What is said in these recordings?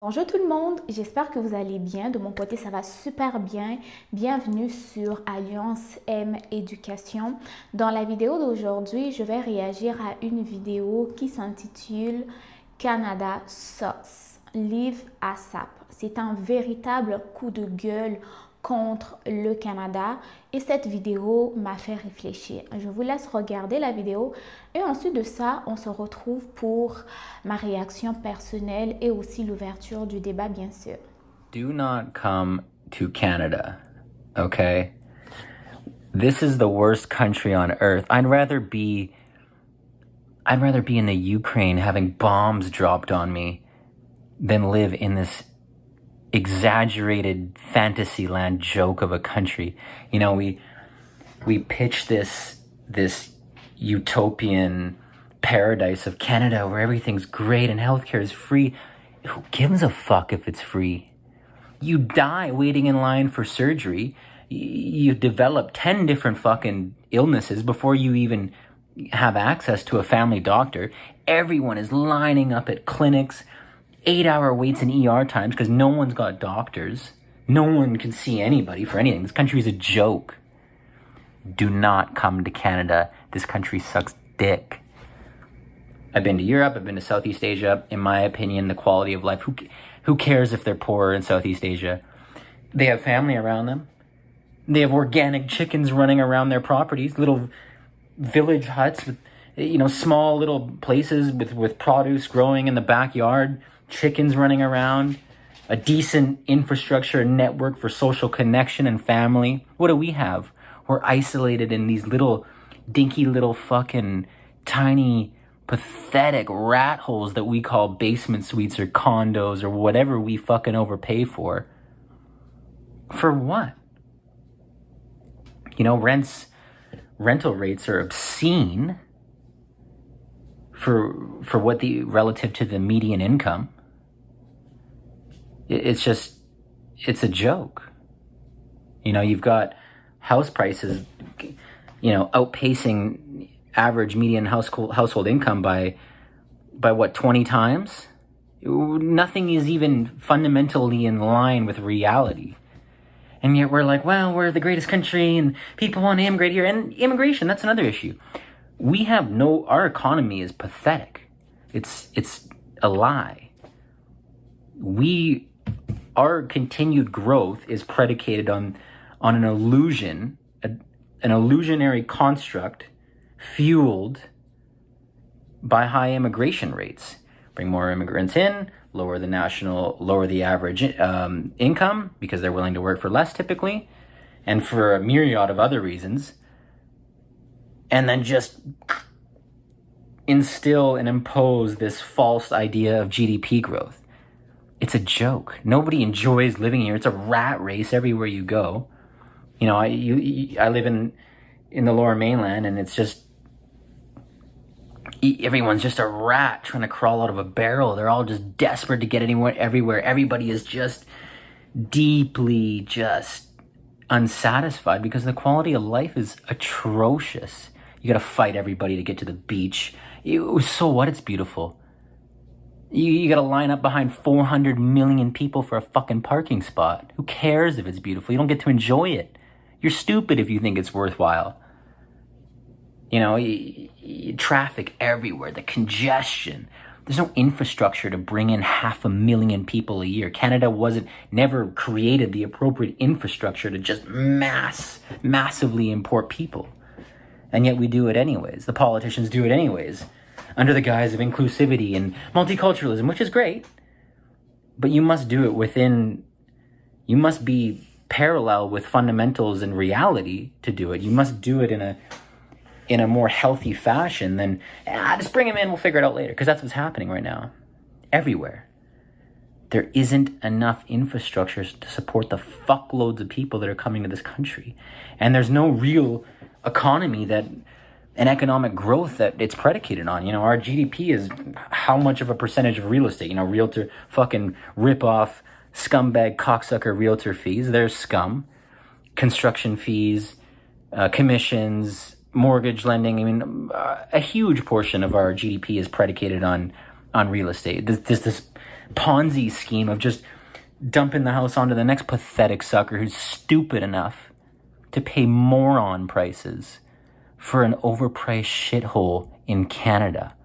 Bonjour tout le monde, j'espère que vous allez bien. De mon côté, ça va super bien. Bienvenue sur Alliance M-Éducation. Dans la vidéo d'aujourd'hui, je vais réagir à une vidéo qui s'intitule Canada Sucks, Live ASAP. C'est un véritable coup de gueule contre le Canada et cette vidéo m'a fait réfléchir. Je vous laisse regarder la vidéo et ensuite de ça, on se retrouve pour ma réaction personnelle et aussi l'ouverture du débat bien sûr. Do not come to Canada, okay? This is the worst country on earth. I'd rather be in the Ukraine having bombs dropped on me than live in this exaggerated fantasyland joke of a country. You know, we pitch this utopian paradise of Canada where everything's great and healthcare is free. Who gives a fuck if it's free? You die waiting in line for surgery. You develop 10 different fucking illnesses before you even have access to a family doctor. Everyone is lining up at clinics, 8-hour waits in ER times because no one's got doctors. No one can see anybody for anything. This country is a joke. Do not come to Canada. This country sucks dick. I've been to Europe. I've been to Southeast Asia. In my opinion, the quality of life, who cares if they're poor in Southeast Asia? They have family around them. They have organic chickens running around their properties, little village huts with, small little places with produce growing in the backyard, chickens running around, a decent infrastructure and network for social connection and family. What do we have? We're isolated in these little dinky little fucking tiny pathetic rat holes that we call basement suites or condos or whatever we fucking overpay for. For what? You know, rental rates are obscene for what relative to the median income. It's a joke. You know, you've got house prices, outpacing average median household income by what, 20 times? Nothing is even fundamentally in line with reality. And yet we're like, well, we're the greatest country and people want to immigrate here. And immigration, that's another issue. Our economy is pathetic. It's a lie. Our continued growth is predicated on an illusion, an illusionary construct fueled by high immigration rates. Bring more immigrants in, lower the average income because they're willing to work for less typically, and for a myriad of other reasons. And then just instill and impose this false idea of GDP growth. It's a joke. Nobody enjoys living here. It's a rat race everywhere you go. You know, I live in the Lower Mainland, and it's just everyone's just a rat trying to crawl out of a barrel. They're all just desperate to get everywhere. Everybody is just deeply just unsatisfied because the quality of life is atrocious. You gotta fight everybody to get to the beach. So what? It's beautiful. You gotta line up behind 400 million people for a fucking parking spot. Who cares if it's beautiful? You don't get to enjoy it. You're stupid if you think it's worthwhile. You know, traffic everywhere, the congestion. There's no infrastructure to bring in 500,000 people a year. Canada never created the appropriate infrastructure to just massively import people. And yet we do it anyways. The politicians do it anyways, under the guise of inclusivity and multiculturalism, which is great. But you must do it you must be parallel with fundamentals and reality to do it. You must do it in a more healthy fashion than, just bring them in, we'll figure it out later. Because that's what's happening right now. Everywhere. There isn't enough infrastructure to support the fuckloads of people that are coming to this country. And there's no real economy and economic growth that it's predicated on. You know, our GDP is how much of a percentage of real estate? You know, realtor fucking rip off scumbag cocksucker realtor fees. They're scum. Construction fees, commissions, mortgage lending. I mean, a huge portion of our GDP is predicated on real estate. This Ponzi scheme of just dumping the house onto the next pathetic sucker who's stupid enough to pay moron prices for an overpriced shithole in Canada.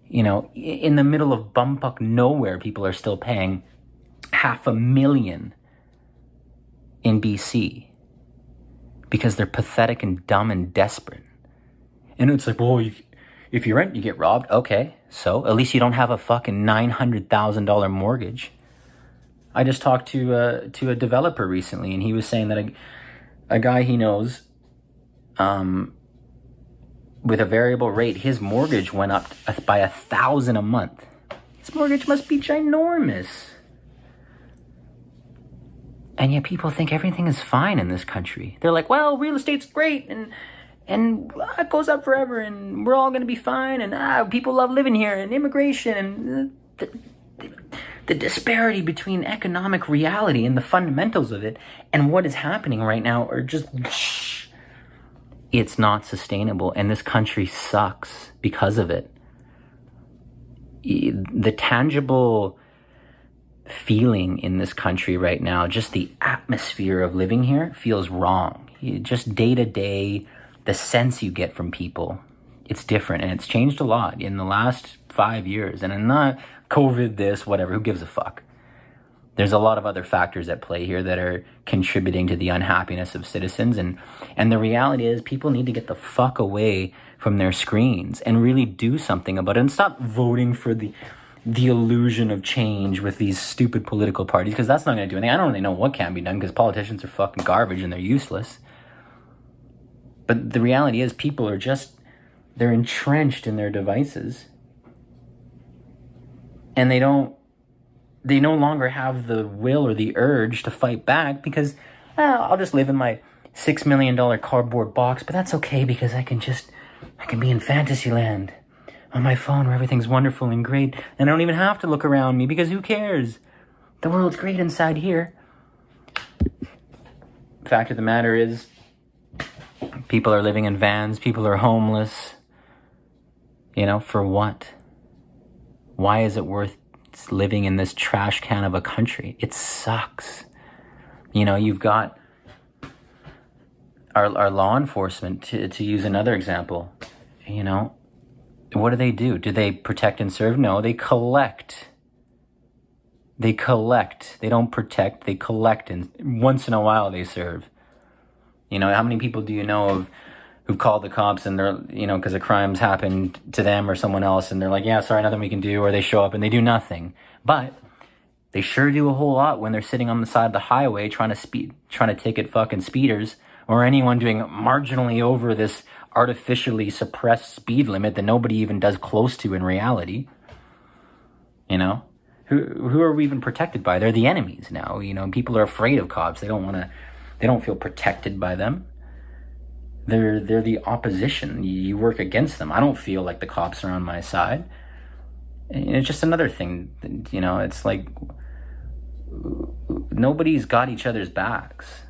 You know, in the middle of bumfuck nowhere, people are still paying $500,000 in BC because they're pathetic and dumb and desperate. And it's like, well, if you rent, you get robbed. Okay, so at least you don't have a fucking $900,000 mortgage. I just talked to a developer recently, and he was saying that a guy he knows, with a variable rate, his mortgage went up by $1,000 a month. His mortgage must be ginormous. And yet people think everything is fine in this country. They're like, well, real estate's great, and it goes up forever, and we're all going to be fine, and people love living here, and immigration, and the disparity between economic reality and the fundamentals of it and what is happening right now are just... It's not sustainable, and this country sucks because of it. The tangible feeling in this country right now, just the atmosphere of living here feels wrong. Just day to day, the sense you get from people, it's different, and it's changed a lot in the last 5 years. And I'm not COVID, this, whatever, who gives a fuck? There's a lot of other factors at play here that are contributing to the unhappiness of citizens. And the reality is people need to get the fuck away from their screens and really do something about it and stop voting for the illusion of change with these stupid political parties, because that's not going to do anything. I don't really know what can be done because politicians are fucking garbage and they're useless. But the reality is people are they're entrenched in their devices. And they no longer have the will or the urge to fight back because I'll just live in my $6 million cardboard box, but that's okay because I can be in fantasy land on my phone where everything's wonderful and great, and I don't even have to look around me because who cares? The world's great inside here. Fact of the matter is, people are living in vans, people are homeless. You know, for what? Why is it worth living in this trash can of a country? It sucks. You know, you've got our law enforcement, to use another example. You know, what do? Do they protect and serve? No, they collect. They collect. They don't protect, they collect, and once in a while they serve. You know, how many people do you know of who've called the cops and they're, you know, because a crime's happened to them or someone else, and they're like, yeah, sorry, nothing we can do, or they show up and they do nothing. But they sure do a whole lot when they're sitting on the side of the highway trying to ticket fucking speeders, or anyone doing marginally over this artificially suppressed speed limit that nobody even does close to in reality. You know? Who are we even protected by? They're the enemies now. You know, people are afraid of cops. They don't feel protected by them. They're the opposition. You work against them. I don't feel like the cops are on my side. And it's just another thing, you know, it's like nobody's got each other's backs.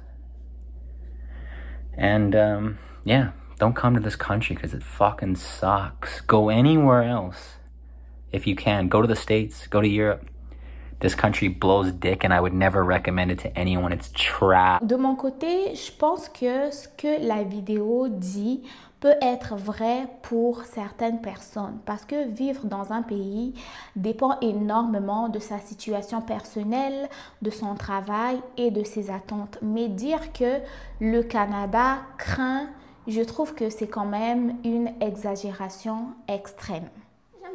And yeah, don't come to this country because it fucking sucks. Go anywhere else if you can. Go to the States, go to Europe. This country blows dick, and I would never recommend it to anyone. It's trash. De mon côté, je pense que ce que la vidéo dit peut être vrai pour certaines personnes, parce que vivre dans un pays dépend énormément de sa situation personnelle, de son travail et de ses attentes. Mais dire que le Canada craint, je trouve que c'est quand même une exagération extrême.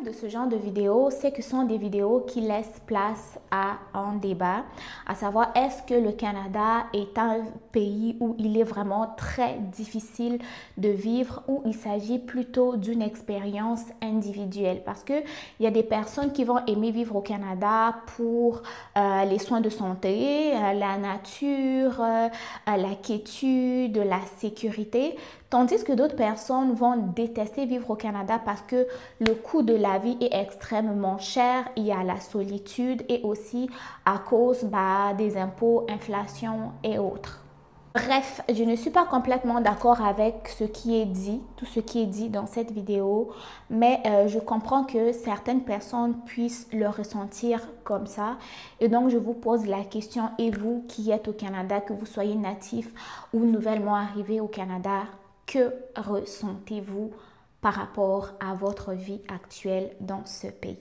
De ce genre de vidéos, c'est que ce sont des vidéos qui laissent place à un débat, à savoir est-ce que le Canada est un pays où il est vraiment très difficile de vivre, ou il s'agit plutôt d'une expérience individuelle, parce que il y a des personnes qui vont aimer vivre au Canada pour les soins de santé, la nature, la quiétude, la sécurité. Tandis que d'autres personnes vont détester vivre au Canada parce que le coût de la vie est extrêmement cher, il y a la solitude et aussi à cause des impôts, inflation et autres. Bref, je ne suis pas complètement d'accord avec ce qui est dit, tout ce qui est dit dans cette vidéo, mais je comprends que certaines personnes puissent le ressentir comme ça. Et donc, je vous pose la question, et vous qui êtes au Canada, que vous soyez natif ou nouvellement arrivé au Canada, que ressentez-vous par rapport à votre vie actuelle dans ce pays?